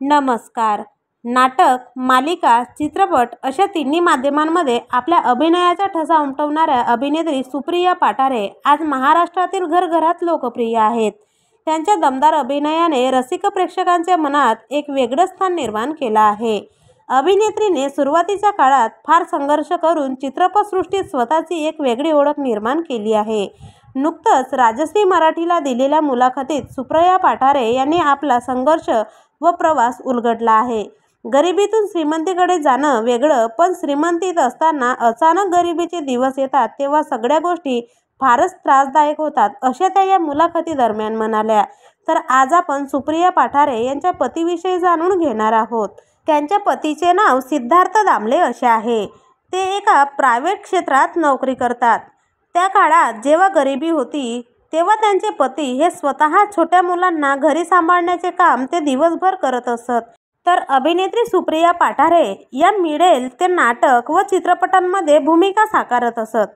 नमस्कार. नाटक, मालिका, चित्रपट अशा तिन्ही माध्यमांमध्ये आपल्या अभिनयाचा ठसा उमटवणाऱ्या अभिनेत्री सुप्रिया पाठारे आज महाराष्ट्रातील घरघरात लोकप्रिय आहेत. त्यांच्या दमदार अभिनयाने रसिक प्रेक्षकांच्या मनात एक वेगळं स्थान निर्माण केलं आहे. अभिनेत्रीने सुरुवातीच्या काळात फार संघर्ष करून चित्रपटसृष्टीत स्वतःची एक वेगळी ओळख निर्माण केली आहे. नुकतंच राजश्री मराठीला दिलेल्या मुलाखतीत सुप्रिया पाठारे यांनी आपला संघर्ष व प्रवास उलगडला आहे. गरिबीतून श्रीमंतीकडे जाणं वेगळं, पण श्रीमंतीत असताना अचानक गरिबीचे दिवस येतात तेव्हा सगळ्या गोष्टी फारच त्रासदायक होतात, अशा त्या या मुलाखतीदरम्यान म्हणाल्या. तर आज आपण सुप्रिया पाठारे यांच्या पतीविषयी जाणून घेणार आहोत. त्यांच्या पतीचे नाव सिद्धार्थ दामले असे आहे. ते एका प्रायव्हेट क्षेत्रात नोकरी करतात. त्या काळात जेव्हा गरिबी होती तेव्हा त्यांचे पती हे स्वतः छोट्या मुलांना घरी सांभाळण्याचे काम ते दिवसभर करत असत. तर अभिनेत्री सुप्रिया पाठारे या मिळेल ते नाटक व चित्रपटांमध्ये भूमिका साकारत असत.